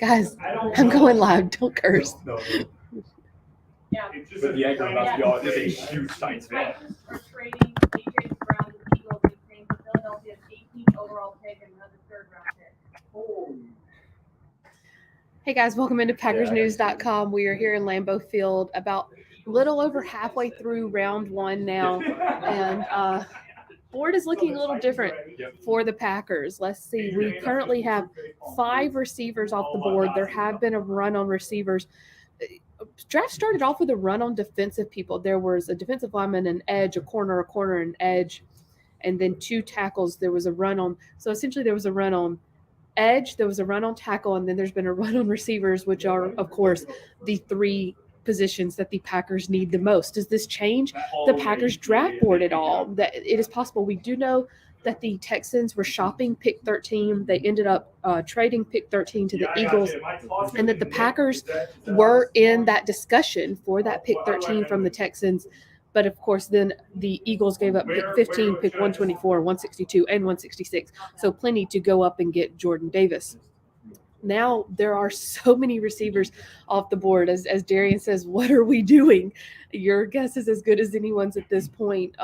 Guys, I'm going live. Don't curse. Yeah. But the anchor must be all just a huge Titans fan. Texans are trading A.J. Brown to the Eagles in exchange for Philadelphia's 18th overall pick and another third-round pick. Hey guys, welcome into PackersNews.com. We are here in Lambeau Field, about a little over halfway through round one now, and board is looking a little different for the Packers. Let's see. We currently have 5 receivers off the board. There have been a run on receivers. Draft started off with a run on defensive people. There was a defensive lineman, an edge, a corner, an edge, and then 2 tackles. There was a run on. So essentially there was a run on edge, there was a run on tackle, and then there's been a run on receivers, which are, of course, the 3 positions that the Packers need the most. Does this change the Packers draft board at all? That it is possible. We do know that the Texans were shopping pick 13. They ended up trading pick 13 to the Eagles, and that the Packers were in that discussion for that pick 13 from the Texans. But, of course, then the Eagles gave up pick 15, pick 124, 162, and 166. So plenty to go up and get Jordan Davis. Now there are so many receivers off the board. As Darian says, what are we doing? Your guess is as good as anyone's at this point.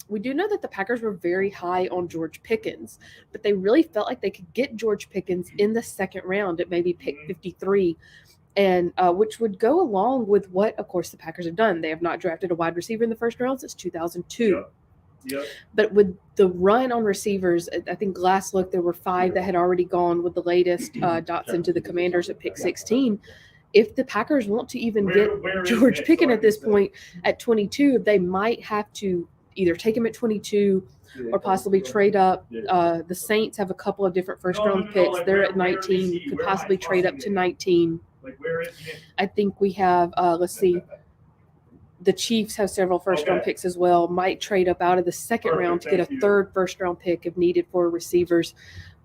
We do know that the Packers were very high on George Pickens, but they really felt like they could get George Pickens in the second round at maybe pick 53. And which would go along with what, of course, the Packers have done. They have not drafted a wide receiver in the first round since 2002. Yep. But with the run on receivers, I think last look there were 5 that had already gone with the latest Dotson to the Commanders at pick 16. If the Packers want to even get George Pickens at this point at 22, they might have to either take him at 22 or possibly trade up. The Saints have a couple of different first-round picks. They're at 19, could possibly trade up to 19. I think we have, let's see, the Chiefs have several first-round picks as well, might trade up out of the second round to get a third first-round pick if needed for receivers.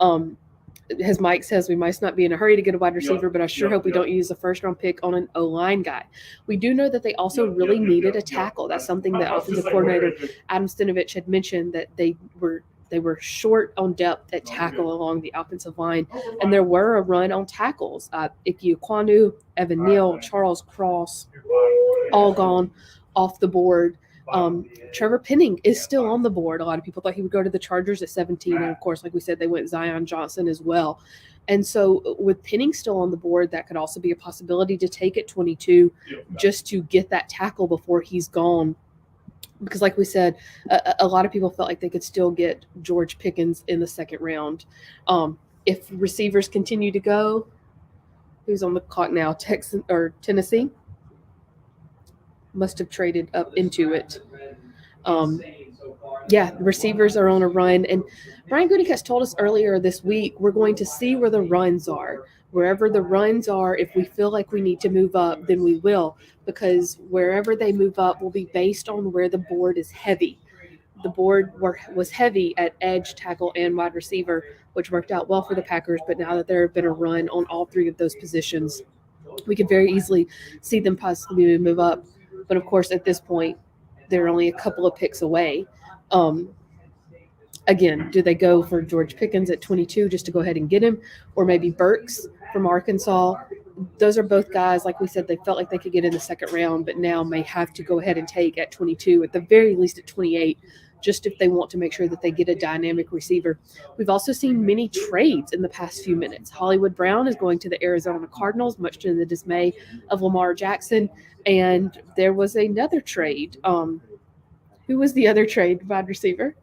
As Mike says, we might not be in a hurry to get a wide receiver, but I sure hope we don't use a first-round pick on an O-line guy. We do know that they also really needed a tackle. That's something that offensive coordinator Adam Stenavich had mentioned, that they were short on depth at tackle along the offensive line, and there were a run on tackles. Ike Ekwonu, Evan Neal, Charles Cross, all gone off the board. Trevor Penning is still on the board. A lot of people thought he would go to the Chargers at 17, and of course, like we said, they went Zion Johnson as well. And so with Penning still on the board, that could also be a possibility to take at 22 just to get that tackle before he's gone. Because like we said, a lot of people felt like they could still get George Pickens in the second round. If receivers continue to go, who's on the clock now? Tennessee must have traded up into it. Receivers are on a run. And Brian Gutekunst told us earlier this week, we're going to see where the runs are. Wherever the runs are, if we feel like we need to move up, then we will, because wherever they move up will be based on where the board is heavy. The board was heavy at edge, tackle, and wide receiver, which worked out well for the Packers. But now that there have been a run on all 3 of those positions, we could very easily see them possibly move up. But, of course, at this point, they're only a couple of picks away. Again, do they go for George Pickens at 22 just to go ahead and get him, or maybe Burks from Arkansas? Those are both guys, like we said, they felt like they could get in the second round, but now may have to go ahead and take at 22, at the very least at 28, just if they want to make sure that they get a dynamic receiver. We've also seen many trades in the past few minutes. Hollywood Brown is going to the Arizona Cardinals, much to the dismay of Lamar Jackson. And there was another trade. Who was the other trade, wide receiver?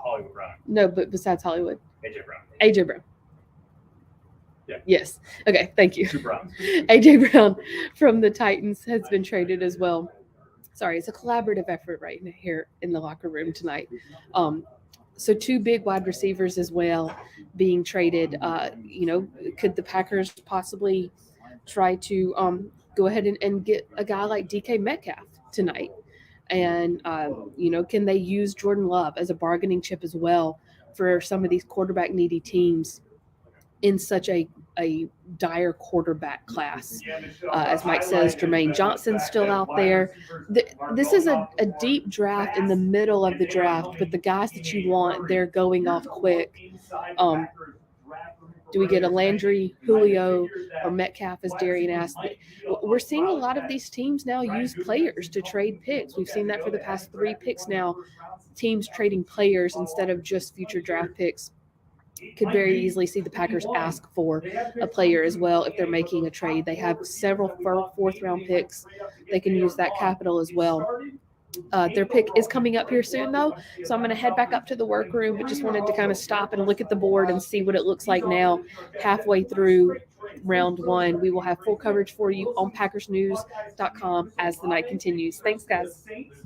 Hollywood Brown. No, but besides Hollywood. A.J. Brown. Yeah. Yes. Okay, thank you. Brown. A.J. Brown from the Titans has been traded as well. Sorry, it's a collaborative effort right here in the locker room tonight. So 2 big wide receivers as well being traded. Could the Packers possibly try to go ahead and get a guy like DK Metcalf tonight? And, can they use Jordan Love as a bargaining chip as well for some of these quarterback-needy teams in such a dire quarterback class? As Mike says, Jermaine Johnson's still out there. This is a deep draft in the middle of the draft, but the guys that you want, they're going off quick. Do we get a Landry, Julio, or Metcalf, as Darian asked? We're seeing a lot of these teams now use players to trade picks. We've seen that for the past 3 picks now. Teams trading players instead of just future draft picks. Could very easily see the Packers ask for a player as well if they're making a trade. They have several fourth-round picks. They can use that capital as well. Their pick is coming up here soon, though, so I'm going to head back up to the workroom, but just wanted to kind of stop and look at the board and see what it looks like now halfway through round 1. We will have full coverage for you on PackersNews.com as the night continues. Thanks, guys.